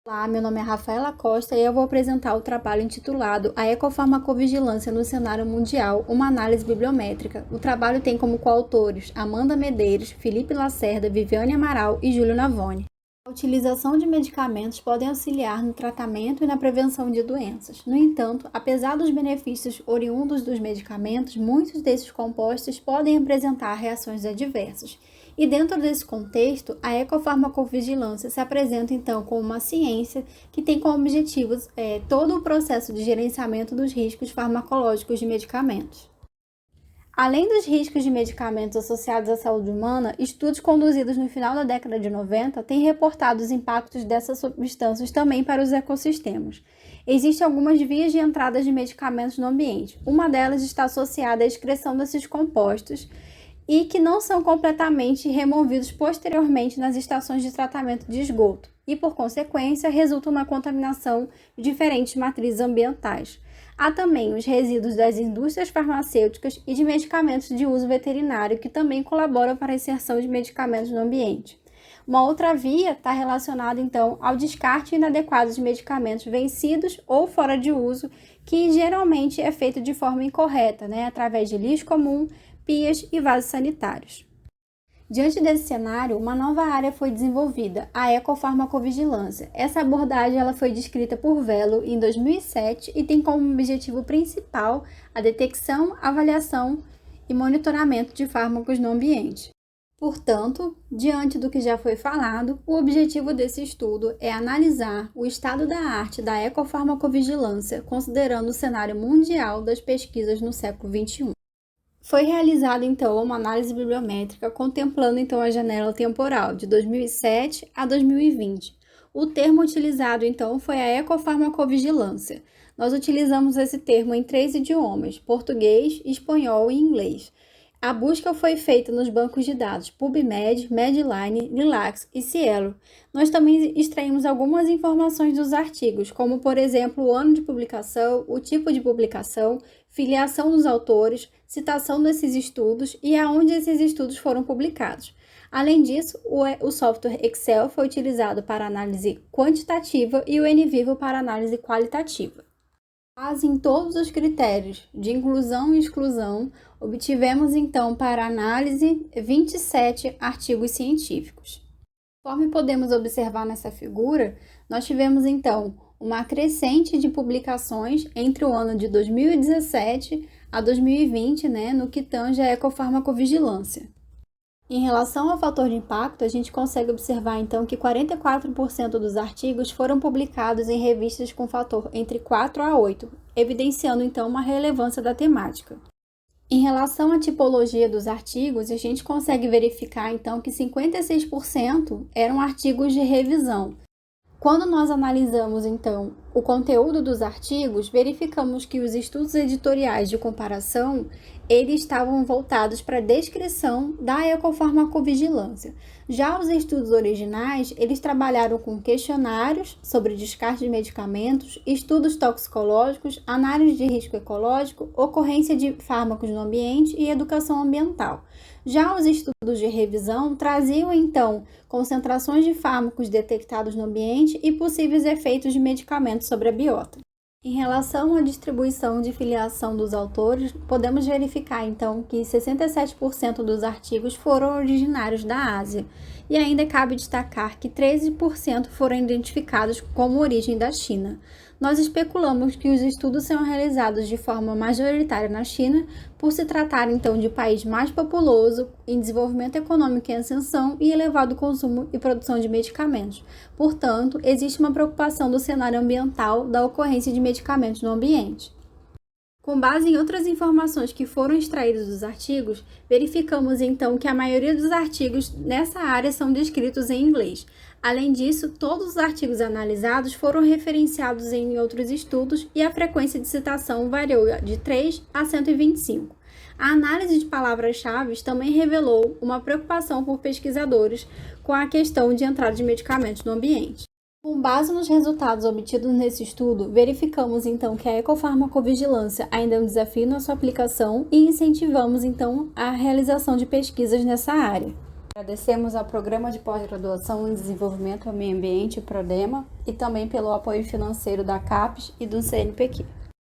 Olá, meu nome é Rafaela Costa e eu vou apresentar o trabalho intitulado A Ecofarmacovigilância no Cenário Mundial, uma análise bibliométrica. O trabalho tem como coautores Amanda Medeiros, Felipe Lacerda, Viviane Amaral e Júlio Navone. A utilização de medicamentos pode auxiliar no tratamento e na prevenção de doenças. No entanto, apesar dos benefícios oriundos dos medicamentos, muitos desses compostos podem apresentar reações adversas. E dentro desse contexto, a ecofarmacovigilância se apresenta então como uma ciência que tem como objetivos todo o processo de gerenciamento dos riscos farmacológicos de medicamentos. Além dos riscos de medicamentos associados à saúde humana, estudos conduzidos no final da década de 90 têm reportado os impactos dessas substâncias também para os ecossistemas. Existem algumas vias de entrada de medicamentos no ambiente. Uma delas está associada à excreção desses compostos e que não são completamente removidos posteriormente nas estações de tratamento de esgoto e, por consequência, resultam na contaminação de diferentes matrizes ambientais. Há também os resíduos das indústrias farmacêuticas e de medicamentos de uso veterinário que também colaboram para a inserção de medicamentos no ambiente. Uma outra via está relacionada, então, ao descarte inadequado de medicamentos vencidos ou fora de uso, que geralmente é feito de forma incorreta, através de lixo comum, pias e vasos sanitários. Diante desse cenário, uma nova área foi desenvolvida, a ecofarmacovigilância. Essa abordagem ela foi descrita por Velo em 2007 e tem como objetivo principal a detecção, avaliação e monitoramento de fármacos no ambiente. Portanto, diante do que já foi falado, o objetivo desse estudo é analisar o estado da arte da ecofarmacovigilância, considerando o cenário mundial das pesquisas no século XXI. Foi realizada, então, uma análise bibliométrica contemplando, então, a janela temporal de 2007 a 2020. O termo utilizado, então, foi a ecofarmacovigilância. Nós utilizamos esse termo em 3 idiomas, português, espanhol e inglês. A busca foi feita nos bancos de dados PubMed, Medline, Lilacs e Cielo. Nós também extraímos algumas informações dos artigos, como, por exemplo, o ano de publicação, o tipo de publicação, filiação dos autores, citação desses estudos e aonde esses estudos foram publicados. Além disso, o software Excel foi utilizado para análise quantitativa e o NVivo para análise qualitativa. Base em todos os critérios de inclusão e exclusão, obtivemos então para análise 27 artigos científicos. Conforme podemos observar nessa figura, nós tivemos então uma crescente de publicações entre o ano de 2017 a 2020, no que tange a ecofarmacovigilância. Em relação ao fator de impacto, a gente consegue observar então que 44% dos artigos foram publicados em revistas com fator entre 4 a 8, evidenciando então uma relevância da temática. Em relação à tipologia dos artigos, a gente consegue verificar então que 56% eram artigos de revisão. Quando nós analisamos, então, o conteúdo dos artigos, verificamos que os estudos editoriais de comparação, eles estavam voltados para a descrição da ecofarmacovigilância. Já os estudos originais, eles trabalharam com questionários sobre descarte de medicamentos, estudos toxicológicos, análise de risco ecológico, ocorrência de fármacos no ambiente e educação ambiental. Já os estudos de revisão traziam, então, concentrações de fármacos detectados no ambiente e possíveis efeitos de medicamentos sobre a biota. Em relação à distribuição de filiação dos autores, podemos verificar, então, que 67% dos artigos foram originários da Ásia, e ainda cabe destacar que 13% foram identificados como origem da China. Nós especulamos que os estudos são realizados de forma majoritária na China, por se tratar, então, de país mais populoso, em desenvolvimento econômico em ascensão e elevado consumo e produção de medicamentos. Portanto, existe uma preocupação do cenário ambiental da ocorrência de medicamentos no ambiente. Com base em outras informações que foram extraídas dos artigos, verificamos então que a maioria dos artigos nessa área são descritos em inglês. Além disso, todos os artigos analisados foram referenciados em outros estudos e a frequência de citação variou de 3 a 125. A análise de palavras-chave também revelou uma preocupação por pesquisadores com a questão de entrada de medicamentos no ambiente. Com base nos resultados obtidos nesse estudo, verificamos então que a ecofarmacovigilância ainda é um desafio na sua aplicação e incentivamos então a realização de pesquisas nessa área. Agradecemos ao Programa de Pós-Graduação em Desenvolvimento ao Meio Ambiente, PRODEMA, e também pelo apoio financeiro da CAPES e do CNPq.